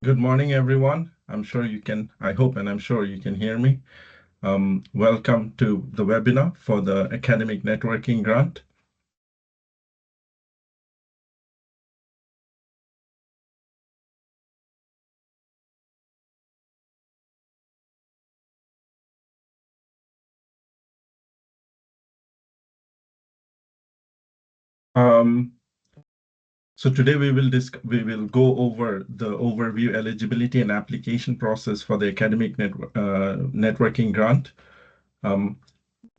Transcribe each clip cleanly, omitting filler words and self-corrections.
Good morning, everyone. I hope and I'm sure you can hear me. Welcome to the webinar for the Academic Networking Grant. So today we will go over the overview, eligibility, and application process for the Academic Networking Grant.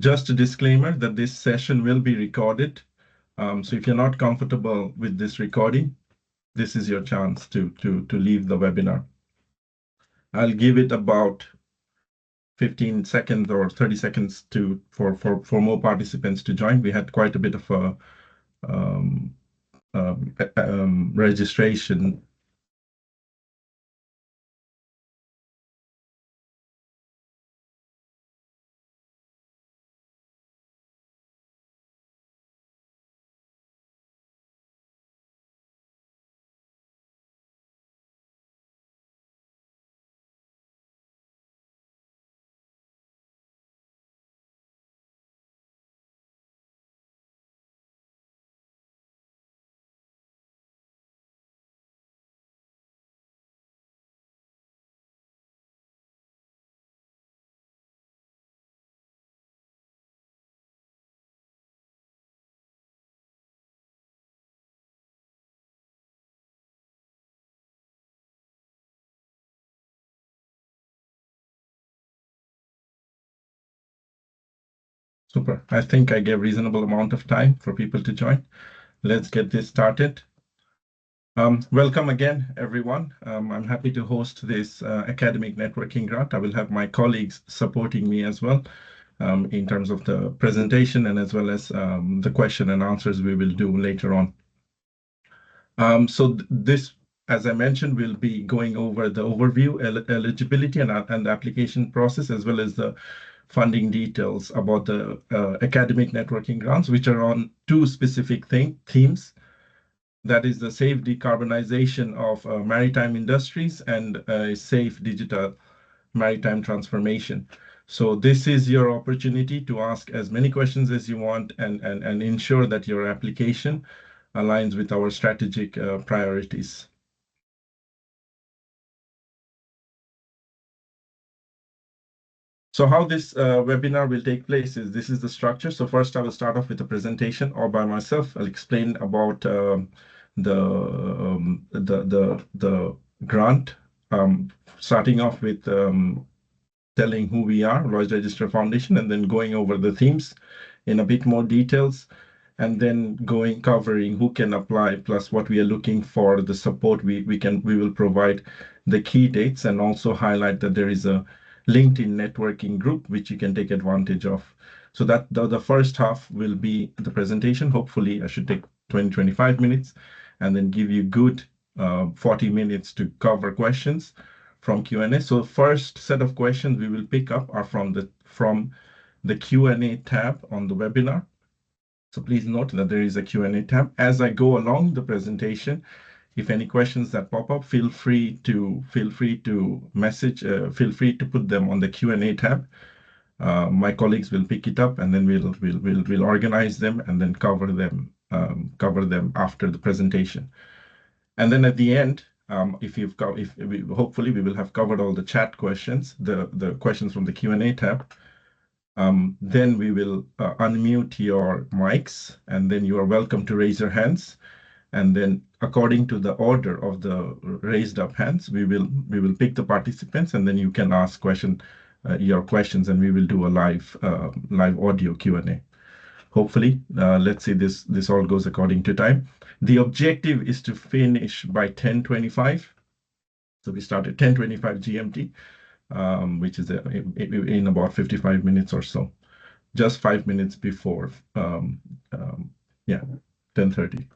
Just a disclaimer that this session will be recorded. So if you're not comfortable with this recording, this is your chance to leave the webinar. I'll give it about 15 seconds or 30 seconds for more participants to join. We had quite a bit of a registration. Super. I think I gave reasonable amount of time for people to join. Let's get this started. Welcome again, everyone. I'm happy to host this academic networking grant. I will have my colleagues supporting me as well in terms of the presentation and as well as the question and answers we will do later on. So this, as I mentioned, we'll be going over the overview, eligibility, and application process, as well as the funding details about the academic networking grants, which are on two specific themes. That is the safe decarbonization of maritime industries and safe digital maritime transformation. So this is your opportunity to ask as many questions as you want and ensure that your application aligns with our strategic priorities. So how this webinar will take place is this is the structure. So first I will start off with a presentation all by myself. I'll explain about the grant, starting off with telling who we are, Lloyd Register Foundation, and then going over the themes in a bit more details, and then covering who can apply, plus what we are looking for, the support we will provide, the key dates, and also highlight that there is a LinkedIn networking group which you can take advantage of. So that the first half will be the presentation. Hopefully, I should take 20-25 minutes, and then give you good 40 minutes to cover questions from Q&A. So first set of questions we will pick up are from the Q&A tab on the webinar. So please note that there is a Q&A tab. As I go along the presentation, if any questions that pop up, feel free to message, feel free to put them on the Q&A tab. My colleagues will pick it up, and then we'll organize them and then cover them after the presentation. And then at the end, hopefully we will have covered all the chat questions, the questions from the Q&A tab. Then we will unmute your mics, and then you are welcome to raise your hands. And then according to the order of the raised up hands, we will pick the participants, and then you can ask your questions, and we will do a live audio Q&A. Hopefully, let's see this all goes according to time. The objective is to finish by 10:25. So we start at 10:25 GMT, which is in about 55 minutes or so, just 5 minutes before, 10:30.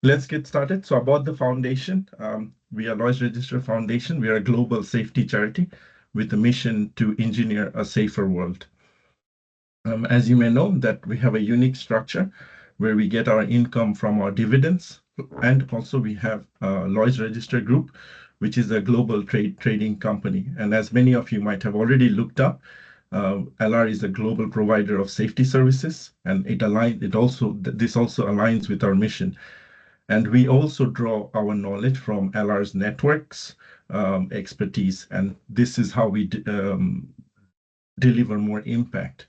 Let's get started. So about the foundation, we are Lloyd Register Foundation. We are a global safety charity with a mission to engineer a safer world. As you may know, that we have a unique structure where we get our income from our dividends, and also we have Lloyd's Register Group, which is a global trading company. And as many of you might have already looked up, LR is a global provider of safety services, and this also aligns with our mission. And we also draw our knowledge from LR's networks, expertise, and this is how we deliver more impact.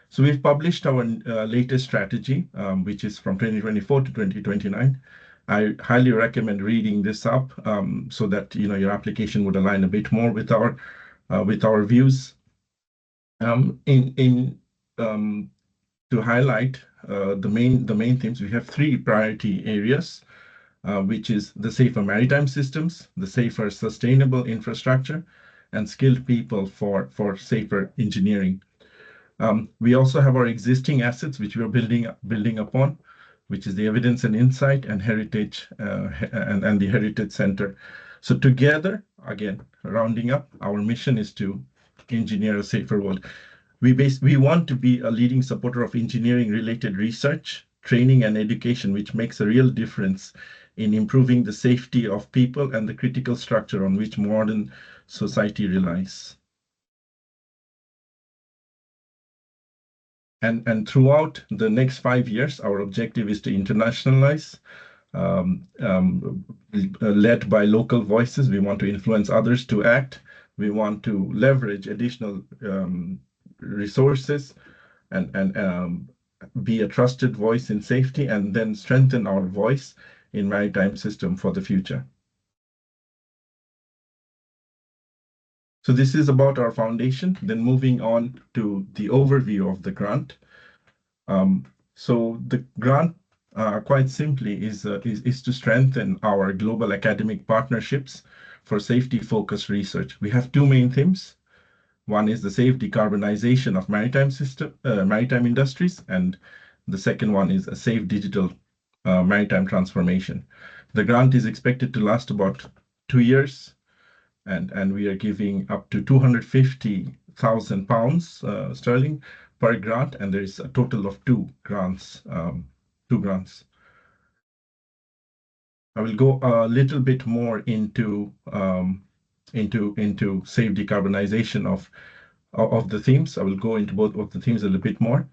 So we've published our latest strategy, which is from 2024 to 2029. I highly recommend reading this up so that your application would align a bit more with our views. To highlight the main themes, we have three priority areas, which is the safer maritime systems, the safer sustainable infrastructure, and skilled people for safer engineering. We also have our existing assets, which we are building upon, which is the evidence and insight and heritage and the Heritage Center. So together, again, rounding up, our mission is to engineer a safer world. We want to be a leading supporter of engineering-related research, training, and education, which makes a real difference in improving the safety of people and the critical structure on which modern society relies. And throughout the next 5 years, our objective is to internationalize, led by local voices. We want to influence others to act. We want to leverage additional resources and be a trusted voice in safety, and then strengthen our voice in maritime system for the future. So this is about our foundation. Then moving on to the overview of the grant. So the grant, quite simply, is to strengthen our global academic partnerships for safety-focused research. We have two main themes. One is the safe decarbonization of maritime industries, and the second one is a safe digital maritime transformation. The grant is expected to last about 2 years, and we are giving up to £250,000 sterling per grant, and there is a total of two grants. I will go a little bit more into safe decarbonization of the themes. I will go into both of the themes a little bit more.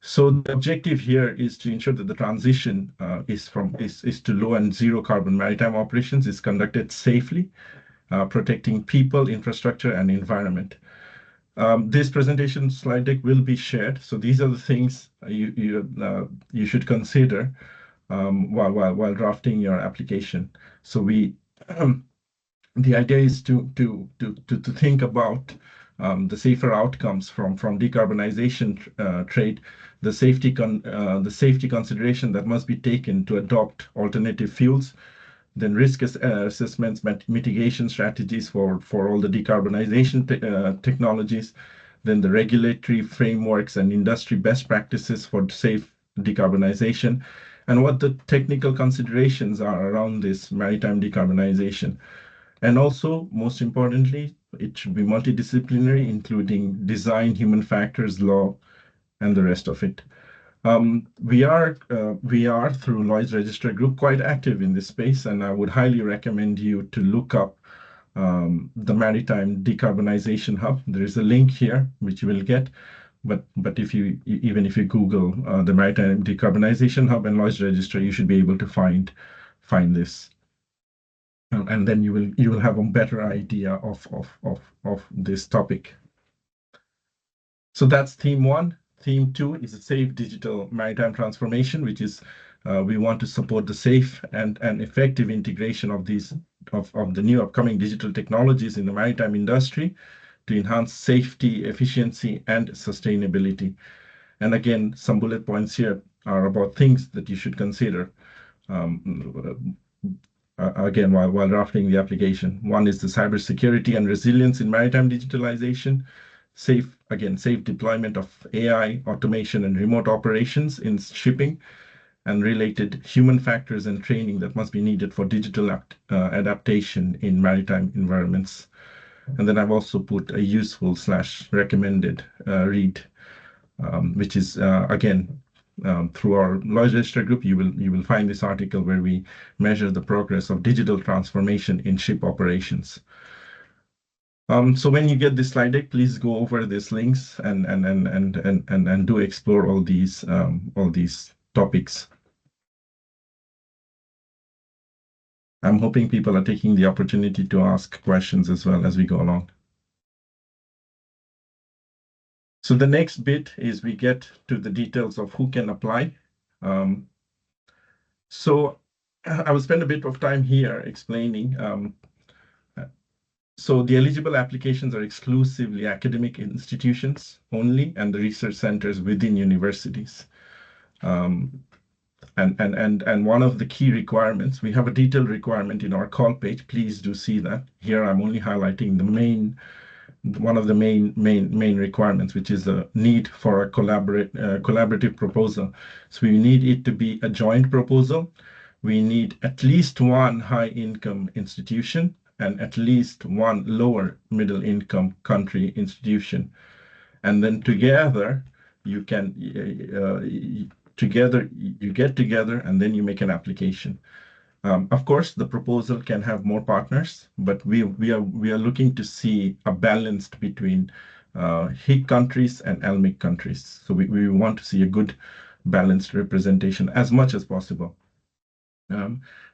So the objective here is to ensure that the transition is to low and zero carbon maritime operations is conducted safely, protecting people, infrastructure, and environment. This presentation slide deck will be shared. So these are the things you should consider while drafting your application. So the idea is to think about the safer outcomes from decarbonization trade, the safety consideration that must be taken to adopt alternative fuels, then risk assessments, mitigation strategies for all the decarbonization technologies, then the regulatory frameworks and industry best practices for safe decarbonization, and what the technical considerations are around this maritime decarbonization. And also, most importantly, it should be multidisciplinary, including design, human factors, law, and the rest of it. We are through Lloyd's Register Group quite active in this space, and I would highly recommend you to look up the Maritime Decarbonization Hub. There is a link here which you will get, but even if you Google the Maritime Decarbonization Hub and Lloyd's Register, you should be able to find this, and then you will have a better idea of this topic. So that's theme one. Theme two is a safe digital maritime transformation, which is we want to support the safe and effective integration of the new upcoming digital technologies in the maritime industry to enhance safety, efficiency, and sustainability. And again, some bullet points here are about things that you should consider again while drafting the application. One is the cybersecurity and resilience in maritime digitalization. Safe deployment of AI, automation, and remote operations in shipping, and related human factors and training that must be needed for digital adaptation in maritime environments. And then I've also put a useful / recommended read, which is again through our Lloyd Register group, you will find this article where we measure the progress of digital transformation in ship operations. So when you get this slide deck, please go over these links and do explore all these topics. I'm hoping people are taking the opportunity to ask questions as well as we go along. So the next bit is we get to the details of who can apply. So I will spend a bit of time here explaining. So the eligible applications are exclusively academic institutions only and the research centers within universities. And one of the key requirements, we have a detailed requirement in our call page. Please do see that. Here I'm only highlighting one of the main requirements, which is the need for a collaborative proposal. So we need it to be a joint proposal. We need at least one high-income institution and at least one lower middle-income country institution. And then together, you get together and then you make an application. Of course, the proposal can have more partners, but we are looking to see a balance between HIC countries and LMIC countries. So we want to see a good balanced representation as much as possible.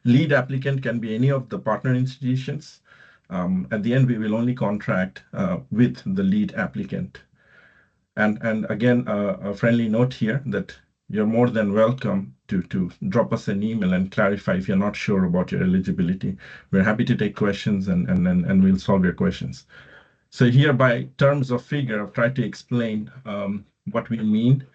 Lead applicant can be any of the partner institutions. At the end, we will only contract with the lead applicant. And again, a friendly note here that you're more than welcome to drop us an email and clarify if you're not sure about your eligibility. We're happy to take questions and we'll solve your questions. So here, by terms of figure, I've tried to explain what we mean.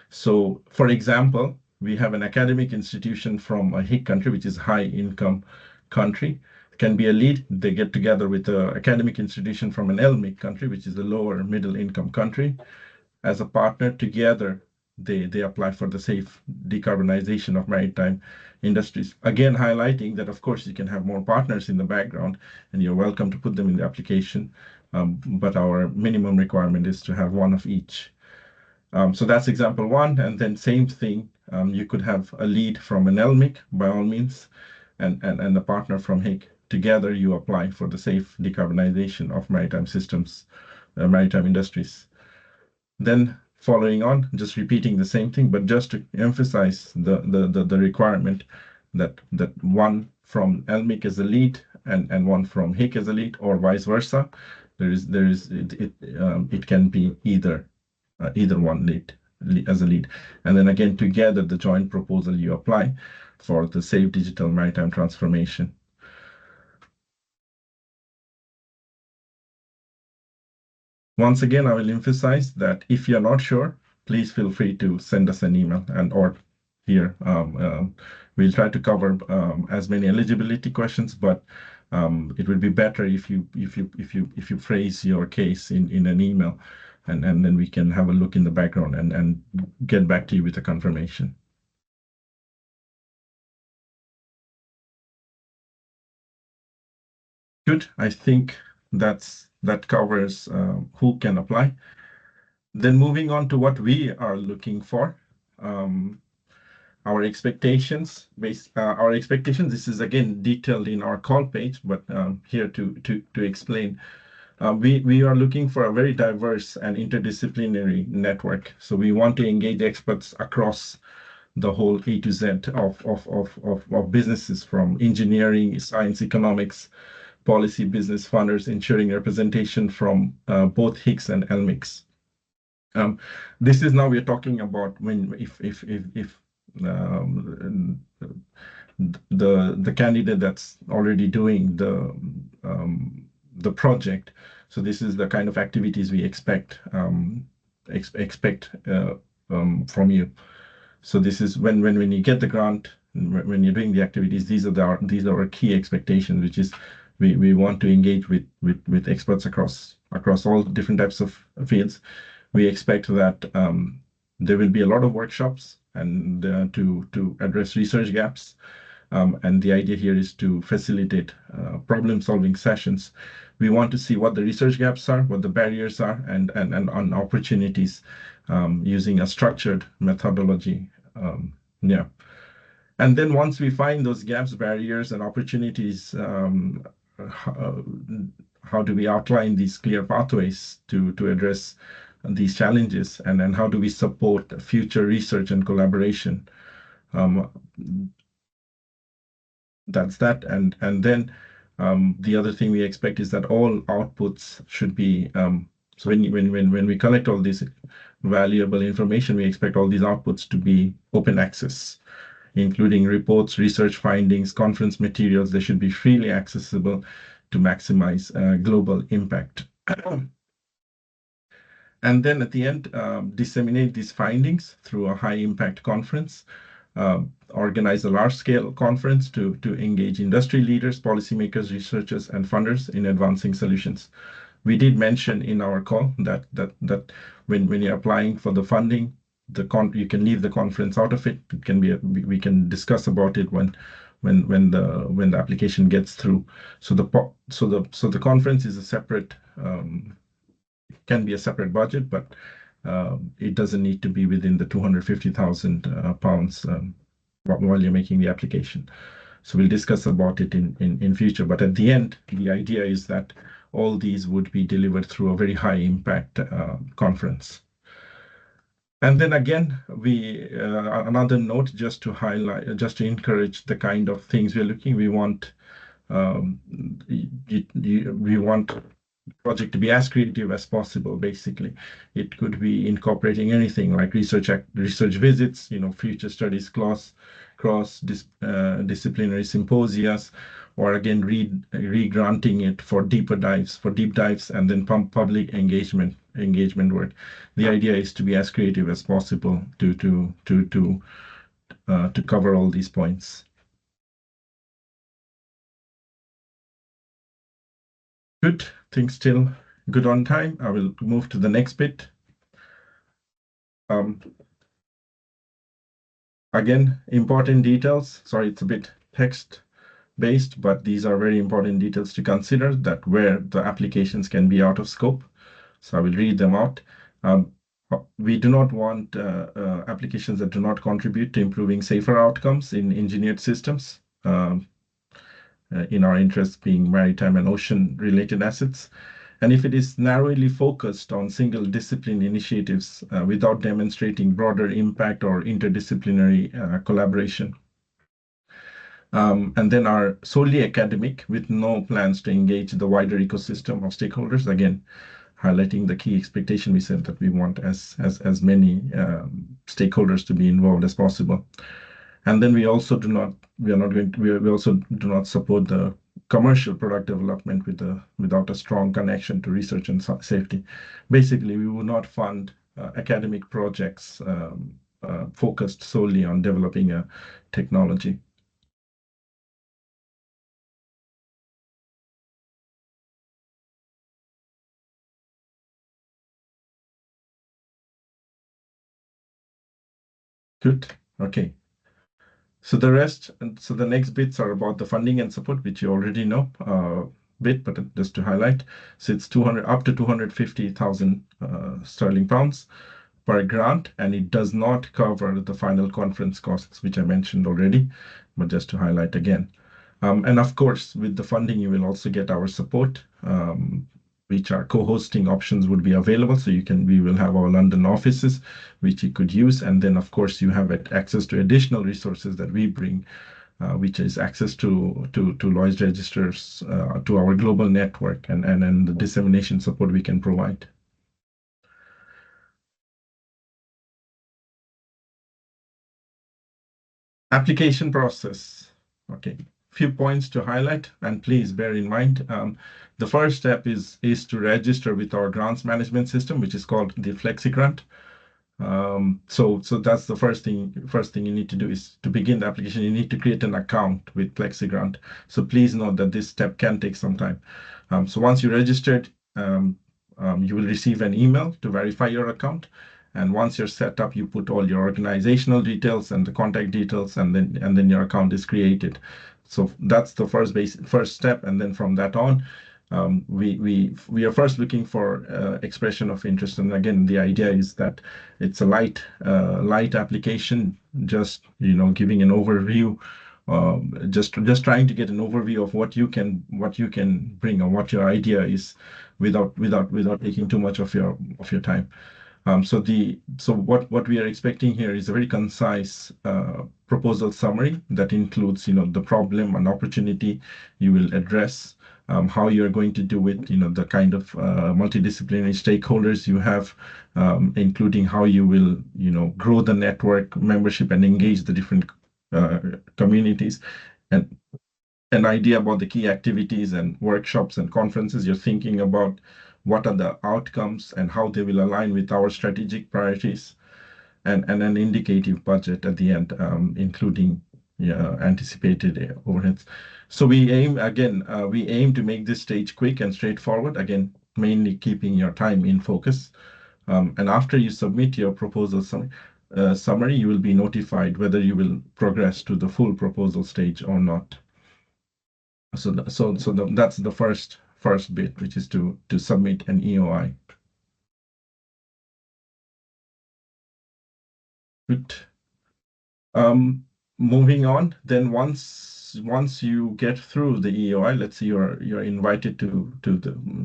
So for example, we have an academic institution from a HIC country, which is high income country. It can be a lead. They get together with an academic institution from an LMIC country, which is a lower middle income country. As a partner together, they apply for the safe decarbonization of maritime industries. Again, highlighting that, of course, you can have more partners in the background, and you're welcome to put them in the application. But our minimum requirement is to have one of each. So that's example one. And then same thing, you could have a lead from an LMIC, by all means, and a partner from HIC. Together, you apply for the safe decarbonization of maritime systems, maritime industries. Then following on, just repeating the same thing, but just to emphasize the requirement that one from LMIC is a lead and one from HIC as a lead, or vice versa. It can be either one lead as a lead, and then again together the joint proposal you apply for the safe digital maritime transformation. Once again, I will emphasize that if you're not sure, please feel free to send us an email or here. We'll try to cover as many eligibility questions, but it would be better if you phrase your case in an email, and then we can have a look in the background and get back to you with a confirmation. Good. I think that covers who can apply. Then moving on to what we are looking for, our expectations. This is again detailed in our call page, but here to explain. We are looking for a very diverse and interdisciplinary network. So we want to engage experts across the whole A to Z of businesses, from engineering, science, economics, policy, business, funders, ensuring representation from both HICs and LMICs. This is now we're talking about if the candidate that's already doing the project. So this is the kind of activities we expect from you. So this is when you get the grant, when you're doing the activities, these are our key expectations, which is we want to engage with experts across all different types of fields. We expect that there will be a lot of workshops and to address research gaps. And the idea here is to facilitate problem-solving sessions. We want to see what the research gaps are, what the barriers are, and on opportunities using a structured methodology Yeah. And then once we find those gaps, barriers, and opportunities, how, how do we outline these clear pathways to address these challenges, and then how do we support future research and collaboration? Um, that's that. And then the other thing we expect is that all outputs should be so when we collect all this valuable information, we expect all these outputs to be open access, including reports, research findings, conference materials. They should be freely accessible to maximize global impact. And then at the end, disseminate these findings through a high impact conference, organize a large scale conference to engage industry leaders, policymakers, researchers, and funders in advancing solutions. We did mention in our call that when you're applying for the funding, you can leave the conference out of it. It can be we can discuss about it when the application gets through. So the conference is a separate can be a separate budget, but it doesn't need to be within the 250,000 pounds while you're making the application. So we'll discuss about it in future. But at the end, the idea is that all these would be delivered through a very high impact conference. And then again, another note just to highlight, just to encourage the kind of things we're looking. We want we want project to be as creative as possible. Basically, it could be incorporating anything like research visits, future studies, cross disciplinary symposia, or again re-granting it for deep dives, and then public engagement work. The idea is to be as creative as possible to cover all these points. Good. Things still good on time. I will move to the next bit. Again, important details. Sorry, it's a bit text-based, but these are very important details to consider, that where the applications can be out of scope. So I will read them out. We do not want applications that do not contribute to improving safer outcomes in engineered systems, in our interest being maritime and ocean-related assets. And if it is narrowly focused on single discipline initiatives without demonstrating broader impact or interdisciplinary collaboration. And then are solely academic with no plans to engage the wider ecosystem of stakeholders. Again, highlighting the key expectation we said that we want as many stakeholders to be involved as possible. And then we also do not support the commercial product development without a strong connection to research and safety. Basically, we will not fund academic projects focused solely on developing a technology. Good. Okay. So the next bits are about the funding and support, which you already know bit, but just to highlight. So it's up to 250,000 sterling pounds per grant, and it does not cover the final conference costs, which I mentioned already, but just to highlight again. And of course, with the funding, you will also get our support, which our co-hosting options would be available. So we will have our London offices, which you could use. And then, of course, you have access to additional resources that we bring, which is access to Lloyd's registers, to our global network, and the dissemination support we can provide. Application process. Okay. Few points to highlight, and please bear in mind, the first step is to register with our grants management system, which is called the FlexiGrant. So that's the first thing you need to do is to begin the application. You need to create an account with FlexiGrant. So please note that this step can take some time. So once you registered, you will receive an email to verify your account. And once you're set up, you put all your organizational details and the contact details, and then your account is created. So that's the first step. And then from that on, We are first looking for expression of interest, and again, the idea is that it's a light application, just giving an overview, just trying to get an overview of what you can bring or what your idea is, without taking too much of your time. So what we are expecting here is a very concise proposal summary that includes, the problem and opportunity you will address, how you're going to do it, the kind of multidisciplinary stakeholders you have, including how you will, grow the network membership and engage the different communities, and an idea about the key activities and workshops and conferences you're thinking about, what are the outcomes and how they will align with our strategic priorities, and an indicative budget at the end, including anticipated overheads. So we aim to make this stage quick and straightforward, again, mainly keeping your time in focus. And after you submit your proposal summary, you will be notified whether you will progress to the full proposal stage or not. That's the first bit, which is to submit an EOI. Good. Moving on, then once you get through the EOI, let's say you're invited to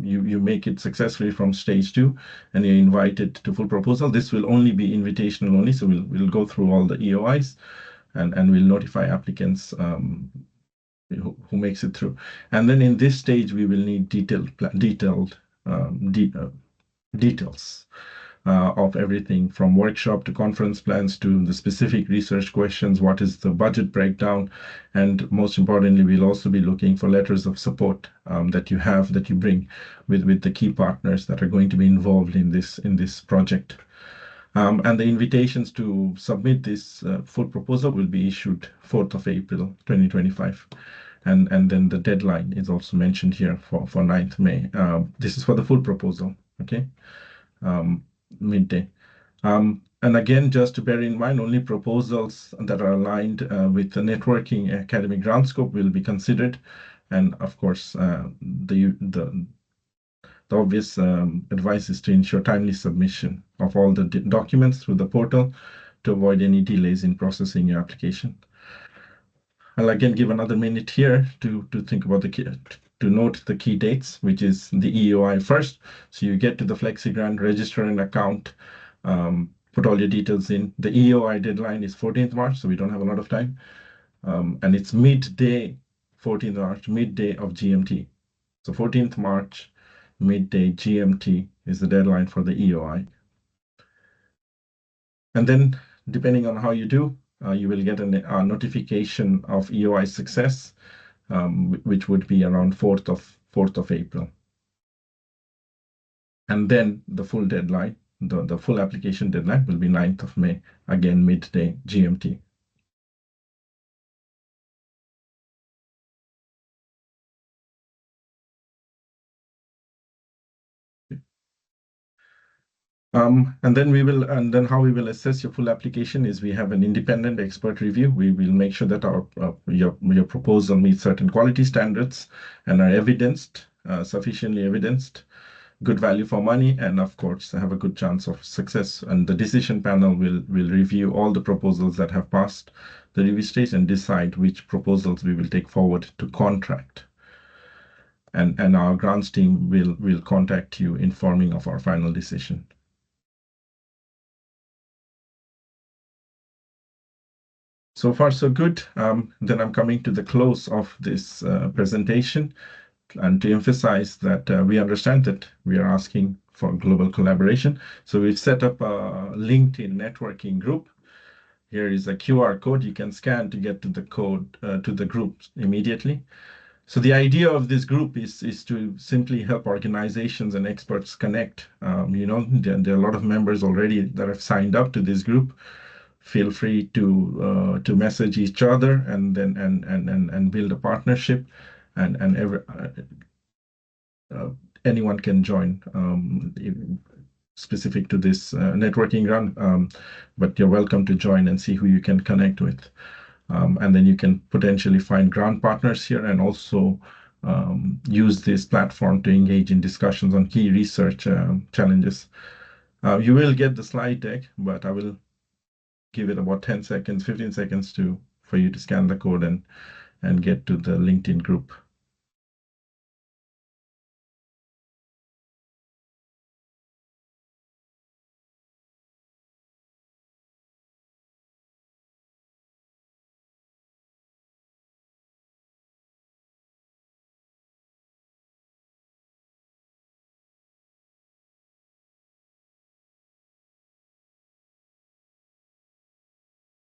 you make it successfully from stage 2, and you're invited to full proposal. This will only be invitational only, so we'll go through all the EOIs, and we'll notify applicants who makes it through. And then in this stage, we will need detailed details of everything from workshop to conference plans to the specific research questions, what is the budget breakdown, and most importantly, we'll also be looking for letters of support that you bring with the key partners that are going to be involved in this project. And the invitations to submit this full proposal will be issued 4th of April 2025. And then the deadline is also mentioned here for 9th May. This is for the full proposal, okay? Midday. And again, just to bear in mind, only proposals that are aligned with the networking academic grant scope will be considered. And of course, the obvious advice is to ensure timely submission of all the documents through the portal to avoid any delays in processing your application. I'll again give another minute here to think about to note the key dates, which is the EOI first. So you get to the FlexiGrant, register an account, put all your details in. The EOI deadline is 14th March, so we don't have a lot of time. And it's midday, 14th March, midday of GMT. So 14th March, midday GMT is the deadline for the EOI. And then, depending on how you do, you will get a notification of EOI success, which would be around 4th of April. And then the full deadline, the full application deadline will be 9th of May, again midday GMT. And then how we will assess your full application is we have an independent expert review. We will make sure that your proposal meets certain quality standards and are evidenced, sufficiently evidenced, good value for money, and of course have a good chance of success. And the decision panel will review all the proposals that have passed the review stage and decide which proposals we will take forward to contract. And our grants team will contact you, informing of our final decision. So far, so good. Then I'm coming to the close of this presentation, and to emphasize that we understand that we are asking for global collaboration. So we've set up a LinkedIn networking group. Here is a QR code you can scan to get to the code to the group immediately. So the idea of this group is to simply help organizations and experts connect. There are a lot of members already that have signed up to this group. Feel free to message each other and then and build a partnership, and anyone can join, specific to this networking run, but you're welcome to join and see who you can connect with. And then you can potentially find grant partners here, and also use this platform to engage in discussions on key research challenges. You will get the slide deck, but I will give it about 10 seconds, 15 seconds for you to scan the code and get to the LinkedIn group.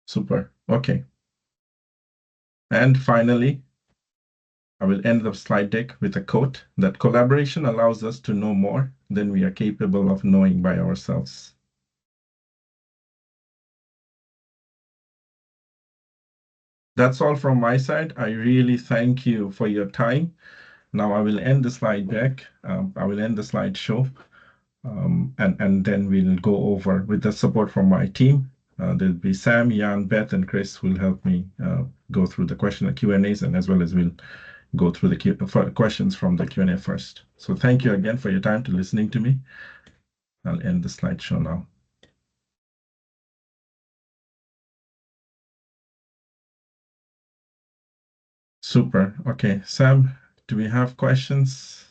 Super. Okay. And finally, I will end the slide deck with a quote that collaboration allows us to know more than we are capable of knowing by ourselves. That's all from my side. I really thank you for your time. Now I will end the slide deck. I will end the slideshow, and then we'll go over with the support from my team. There'll be Sam, Jan, Beth, and Chris will help me go through the Q&As, and as well as we'll go through the questions from the Q&A first. So thank you again for your time to listening to me. I'll end the slideshow now. Super. Okay, Sam, do we have questions?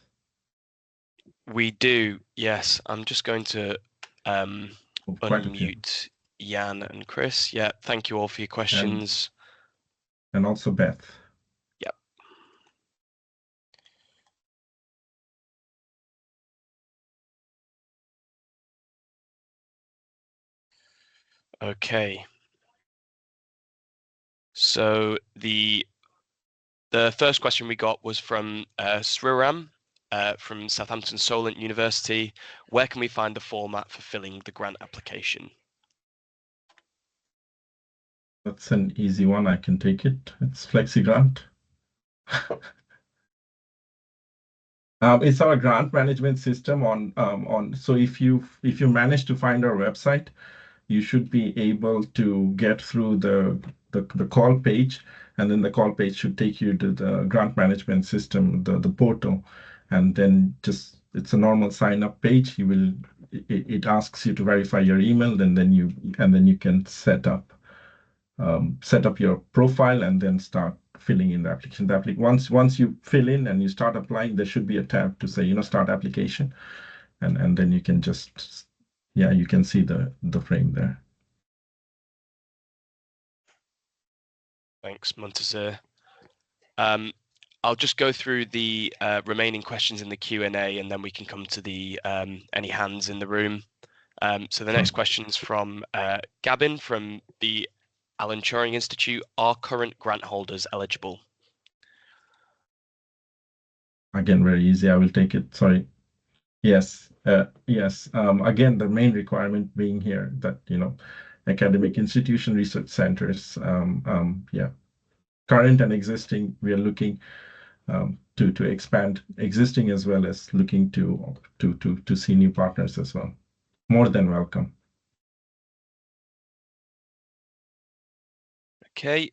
We do, yes. I'm just going to unmute Jan and Chris. Yeah, thank you all for your questions. And also Beth. Yep. Okay. So the first question we got was from Sriram from Southampton Solent University. Where can we find the format for filling the grant application? That's an easy one. I can take it. It's FlexiGrant. It's our grant management system on. So if you manage to find our website, you should be able to get through the call page, and then the call page should take you to the grant management system, the portal, and then it's a normal sign up page. It asks you to verify your email, and then you can set up your profile and then start filling in the application. Once you fill in and you start applying, there should be a tab to say start application, and then you can just you can see the frame there. Thanks, Montazir. I'll just go through the remaining questions in the Q&A, and then we can come to the any hands in the room. So the next question is from Gavin from the Alan Turing Institute. Are current grant holders eligible? Again, very easy. I will take it. Sorry. Yes. Yes. Again, the main requirement being here that academic institution, research centers. Current and existing. We are looking to expand existing as well as looking to see new partners as well. More than welcome. Okay.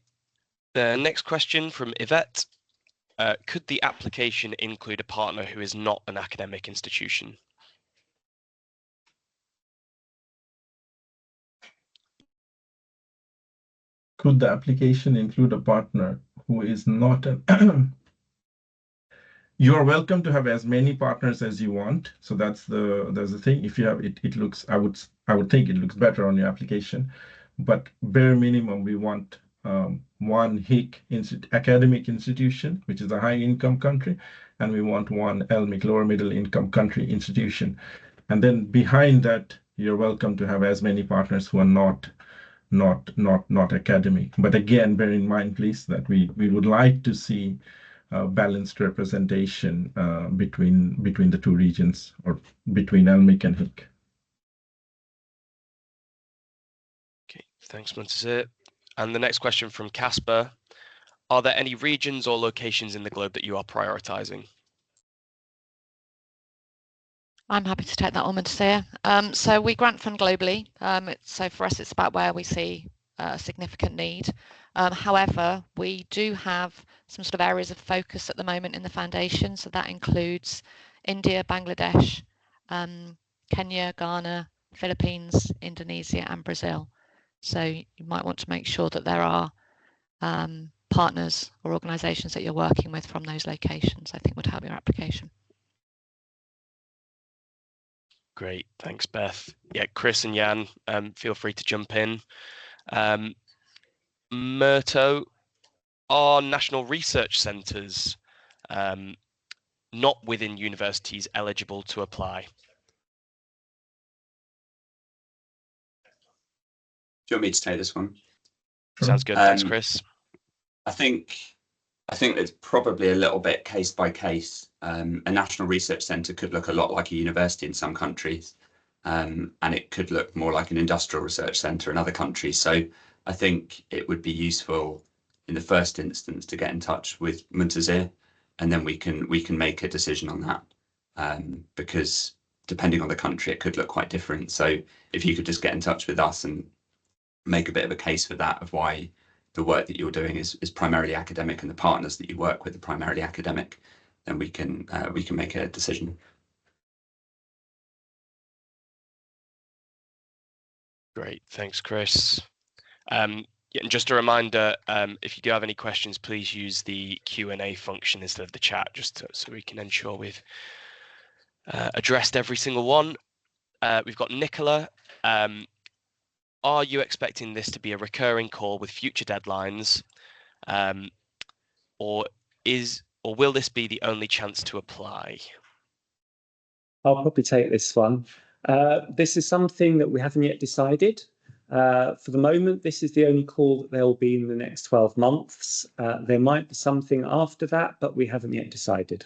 The next question from Yvette. Could the application include a partner who is not an academic institution? Could the application include a partner who is not an You're welcome to have as many partners as you want. So that's the thing. If you have it looks, I would think it looks better on your application, but bare minimum we want one HIC academic institution, which is a high income country, and we want one LMIC, lower middle income country institution. And then behind that, you're welcome to have as many partners who are not academic. But again, bear in mind, please, that we would like to see balanced representation between the two regions, or between LMIC and HIC. Okay, thanks, Montazir. And the next question from Casper. Are there any regions or locations in the globe that you are prioritizing? I'm happy to take that on, Montazir. So we grant fund globally. So for us, it's about where we see a significant need. However, we do have some sort of areas of focus at the moment in the foundation. So that includes India, Bangladesh, Kenya, Ghana, Philippines, Indonesia, and Brazil. So you might want to make sure that there are partners or organisations that you're working with from those locations. I think would help your application. Great, thanks, Beth. Yeah, Chris and Jan, feel free to jump in. Murto, are national research centres not within universities eligible to apply? Do you want me to take this one? Sounds good. Thanks, Chris. I think it's probably a little bit case by case. A national research centre could look a lot like a university in some countries, and it could look more like an industrial research centre in other countries. So I think it would be useful in the first instance to get in touch with Muntazir, and then we can make a decision on that, because depending on the country, it could look quite different. So if you could just get in touch with us and make a bit of a case for that, of why the work that you're doing is primarily academic and the partners that you work with are primarily academic, then we can make a decision. Great, thanks, Chris. Yeah, and just a reminder, if you do have any questions, please use the Q&A function instead of the chat, just so we can ensure we've addressed every single one. We've got Nicola. Are you expecting this to be a recurring call with future deadlines, or will this be the only chance to apply? I'll probably take this one. This is something that we haven't yet decided. For the moment, this is the only call that there will be in the next 12 months. There might be something after that, but we haven't yet decided.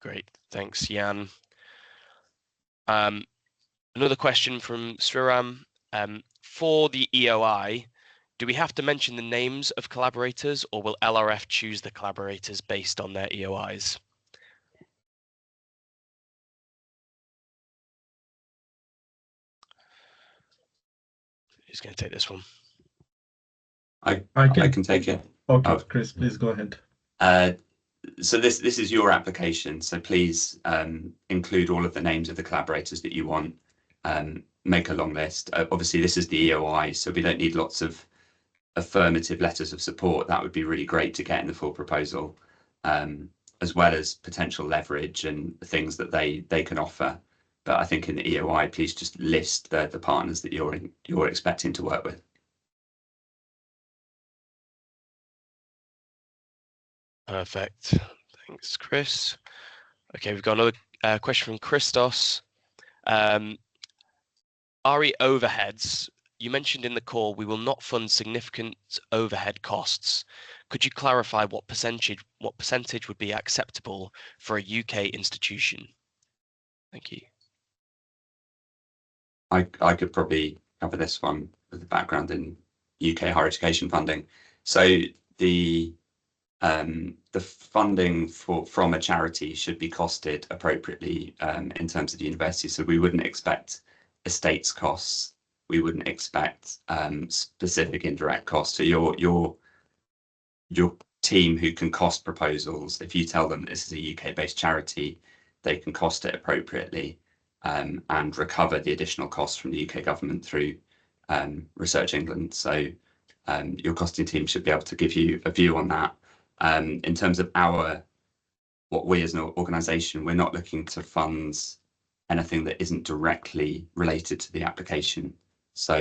Great, thanks, Jan. Another question from Sriram. For the EOI, do we have to mention the names of collaborators, or will LRF choose the collaborators based on their EOIs? Who's going to take this one? I can take it. Okay, Chris, please go ahead. So this is your application, so please include all of the names of the collaborators that you want. Make a long list. Obviously, this is the EOI, so we don't need lots of affirmative letters of support. That would be really great to get in the full proposal, as well as potential leverage and things that they can offer. But I think in the EOI, please just list the partners that you're expecting to work with. Perfect. Thanks, Chris. Okay, we've got another question from Christos. RE overheads. You mentioned in the call we will not fund significant overhead costs. Could you clarify what percentage would be acceptable for a UK institution? Thank you. I could probably cover this one with the background in UK higher education funding. So the funding from a charity should be costed appropriately in terms of the university. So we wouldn't expect estates costs. We wouldn't expect specific indirect costs. So your team who can cost proposals, if you tell them this is a UK-based charity, they can cost it appropriately and recover the additional costs from the UK government through Research England. So your costing team should be able to give you a view on that. In terms of what we as an organisation, we're not looking to fund anything that isn't directly related to the application. So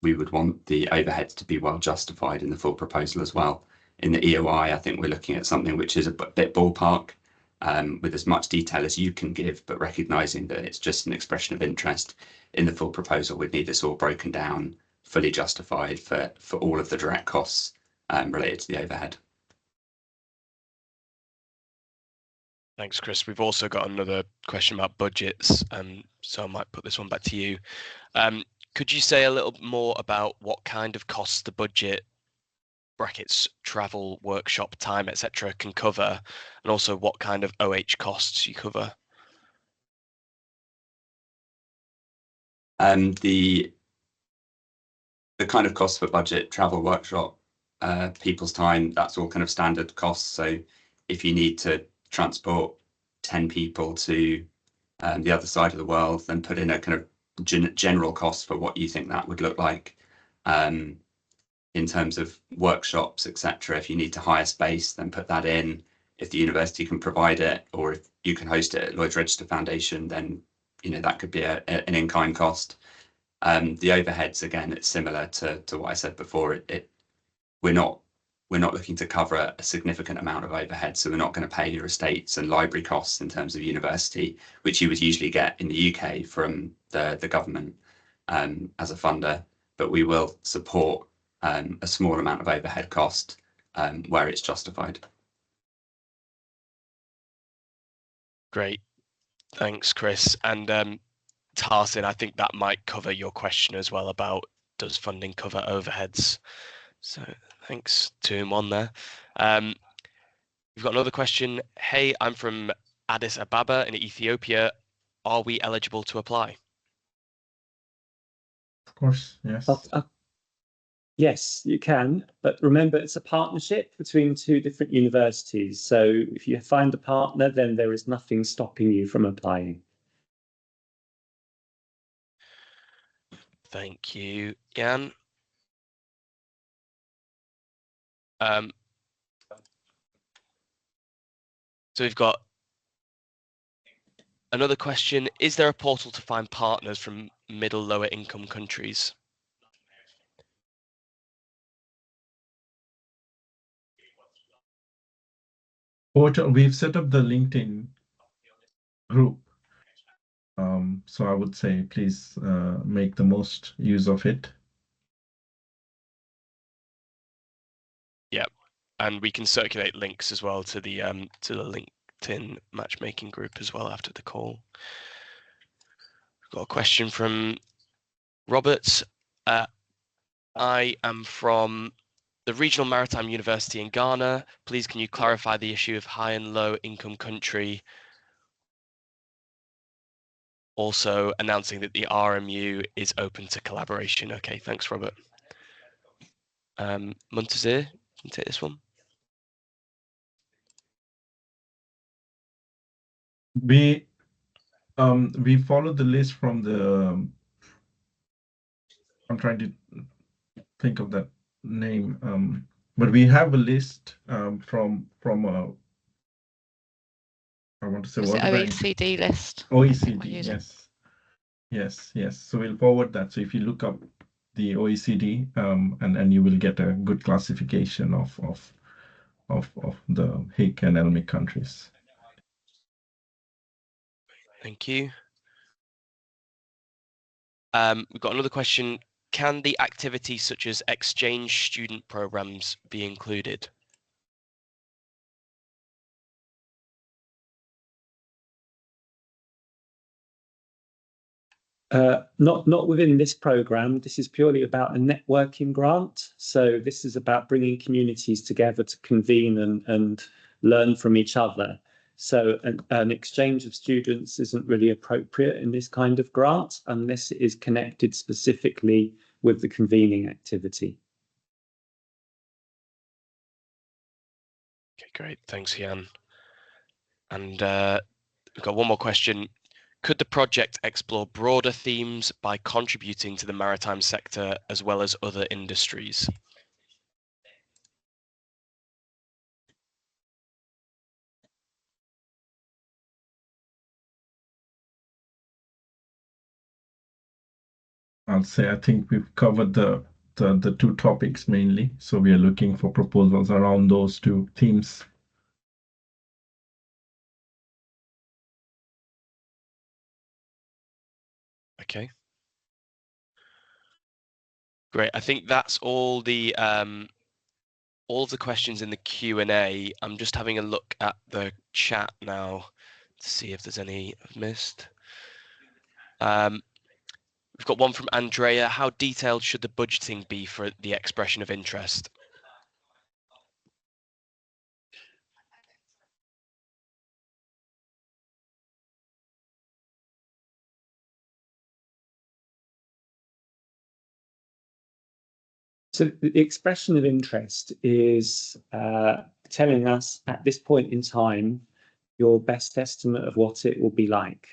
we would want the overheads to be well justified in the full proposal as well. In the EOI, I think we're looking at something which is a bit ballpark, with as much detail as you can give, but recognising that it's just an expression of interest. In the full proposal, we'd need this all broken down, fully justified for all of the direct costs related to the overhead. Thanks, Chris. We've also got another question about budgets, so I might put this one back to you. Could you say a little more about what kind of costs the budget brackets, travel, workshop, time, etc. can cover, and also what kind of OH costs you cover? The the kind of costs for budget, travel, workshop, people's time, that's all kind of standard costs. So if you need to transport 10 people to the other side of the world, then put in a kind of general cost for what you think that would look like. In terms of workshops, etc. If you need to hire space, then put that in. If the university can provide it, or if you can host it at Lloyd's Register Foundation, then that could be an in-kind cost. The overheads, again, it's similar to what I said before. We're not looking to cover a significant amount of overhead, so we're not going to pay your estates and library costs in terms of university, which you would usually get in the UK from the government as a funder. But we will support a small amount of overhead cost where it's justified. Great, thanks, Chris. And Tarsin, I think that might cover your question as well about does funding cover overheads? So thanks to him on there. We've got another question. Hey, I'm from Addis Ababa in Ethiopia. Are we eligible to apply? Of course, yes. Yes, you can, but remember it's a partnership between two different universities. So if you find a partner, then there is nothing stopping you from applying. Thank you, Jan. So we've got another question. Is there a portal to find partners from middle, lower income countries? We've set up the LinkedIn group. So I would say please make the most use of it. Yeah, and we can circulate links as well to the LinkedIn matchmaking group as well after the call. We've got a question from Roberts. I am from the Regional Maritime University in Ghana. Please, can you clarify the issue of high and low income country? Also announcing that the RMU is open to collaboration. Okay, thanks, Robert. Muntazir, can you take this one? We followed the list from the. I'm trying to think of that name, but we have a list from I want to say It's the World Bank. OECD list. OECD, yes. So we'll forward that. So if you look up the OECD, and you will get a good classification of the HIC and ELMIC countries. Thank you. We've got another question. Can the activities such as exchange student programs be included? Not within this program. This is purely about a networking grant. So this is about bringing communities together to convene and learn from each other. So an exchange of students isn't really appropriate in this kind of grant unless it is connected specifically with the convening activity. Okay, great. Thanks, Jan. And we've got one more question. Could the project explore broader themes by contributing to the maritime sector as well as other industries? I'll say I think we've covered the two topics mainly. So we are looking for proposals around those two themes. Okay. Great. I think that's all the questions in the Q&A. I'm just having a look at the chat now to see if there's any I've missed. We've got one from Andrea. How detailed should the budgeting be for the expression of interest? So the expression of interest is telling us at this point in time your best estimate of what it will be like.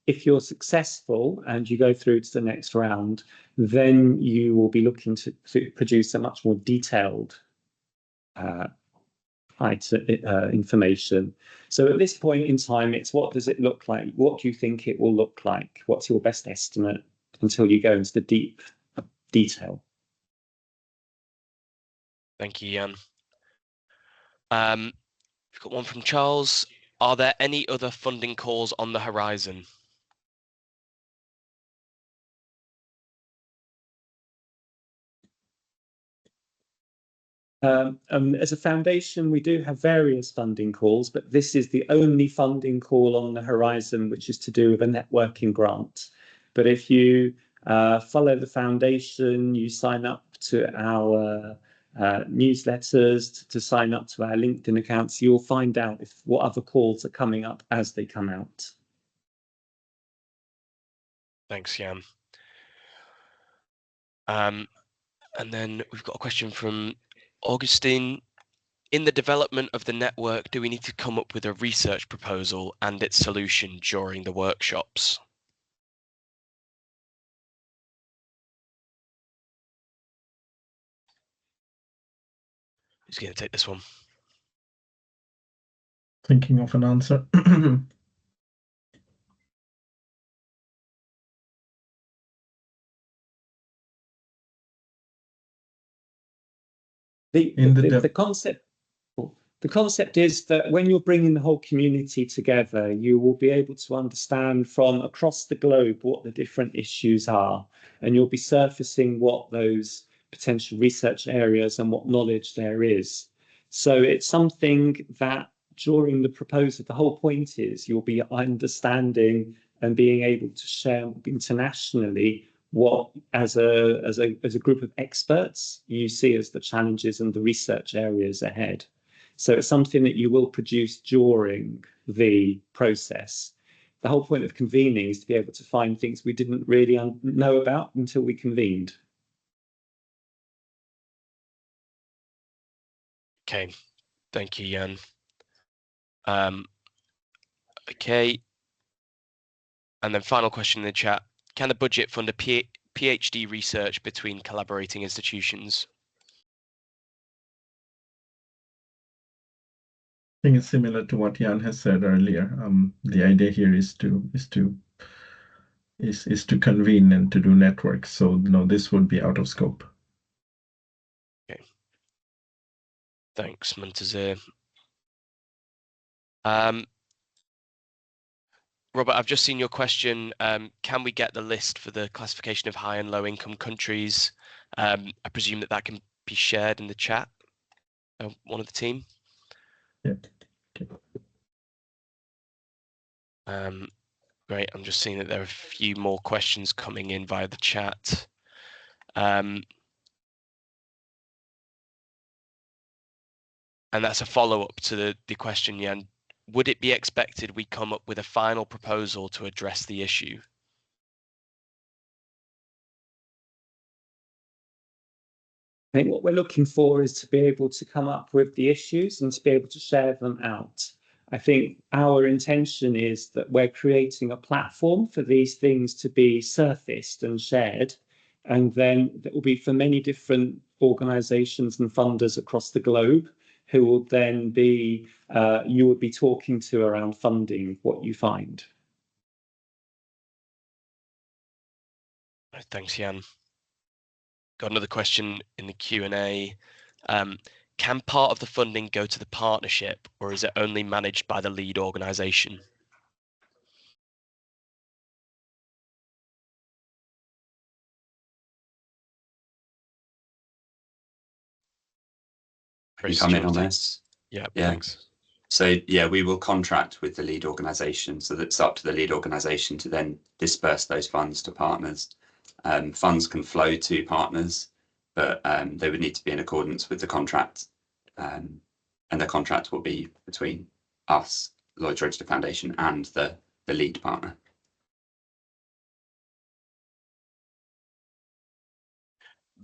If you're successful and you go through to the next round, then you will be looking to produce a much more detailed information. So at this point in time, it's what does it look like? What do you think it will look like? What's your best estimate until you go into the deep detail? Thank you, Jan. We've got one from Charles. Are there any other funding calls on the horizon? As a foundation, we do have various funding calls, but this is the only funding call on the horizon which is to do with a networking grant. But if you follow the foundation, you sign up to our newsletters, to sign up to our LinkedIn accounts, you'll find out what other calls are coming up as they come out. Thanks, Jan. And then we've got a question from Augustine. In the development of the network, do we need to come up with a research proposal and its solution during the workshops? Who's going to take this one? Thinking of an answer. The concept is that when you're bringing the whole community together, you will be able to understand from across the globe what the different issues are, and you'll be surfacing what those potential research areas and what knowledge there is. So it's something that during the proposal, the whole point is you'll be understanding and being able to share internationally what, as a group of experts, you see as the challenges and the research areas ahead. So it's something that you will produce during the process. The whole point of convening is to be able to find things we didn't really know about until we convened. Okay, thank you, Jan. Okay, and then final question in the chat. Can the budget fund a PhD research between collaborating institutions? I think it's similar to what Jan has said earlier. The idea here is to convene and to do networks. So no, this would be out of scope. Okay. Thanks, Muntazir. Robert, I've just seen your question. Can we get the list for the classification of high and low income countries? I presume that can be shared in the chat of one of the team. Yeah. Okay. Great. I'm just seeing that there are a few more questions coming in via the chat. And that's a follow-up to the question, Jan. Would it be expected we come up with a final proposal to address the issue? I think what we're looking for is to be able to come up with the issues and to be able to share them out. I think our intention is that we're creating a platform for these things to be surfaced and shared, and then that will be for many different organizations and funders across the globe who will then be, you would be talking to around funding what you find. Thanks, Jan. Got another question in the Q&A. Can part of the funding go to the partnership, or is it only managed by the lead organization? Can you come in on this? Yeah, Yeah. Thanks. So yeah, we will contract with the lead organization, so that's up to the lead organization to then disperse those funds to partners. Funds can flow to partners, but they would need to be in accordance with the contract, and the contract will be between us, Lloyd's Register Foundation, and the lead partner.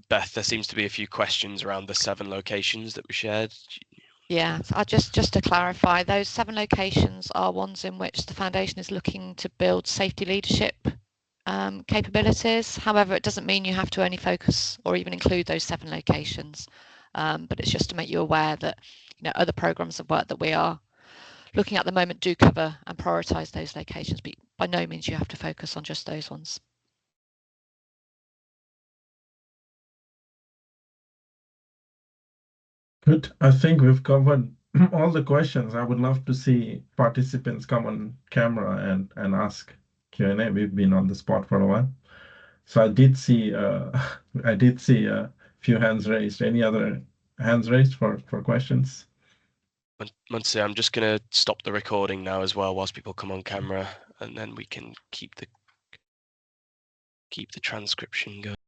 Beth, there seems to be a few questions around the 7 locations that we shared. Yeah, so just to clarify, those 7 locations are ones in which the foundation is looking to build safety leadership capabilities. However, it doesn't mean you have to only focus or even include those 7 locations, but it's just to make you aware that other programs of work that we are looking at the moment do cover and prioritise those locations, but by no means you have to focus on just those ones. Good. I think we've covered all the questions. I would love to see participants come on camera and ask Q&A. We've been on the spot for a while. So I did see a few hands raised. Any other hands raised for questions? Munsi, I'm just going to stop the recording now as well whilst people come on camera, and then we can keep the transcription going.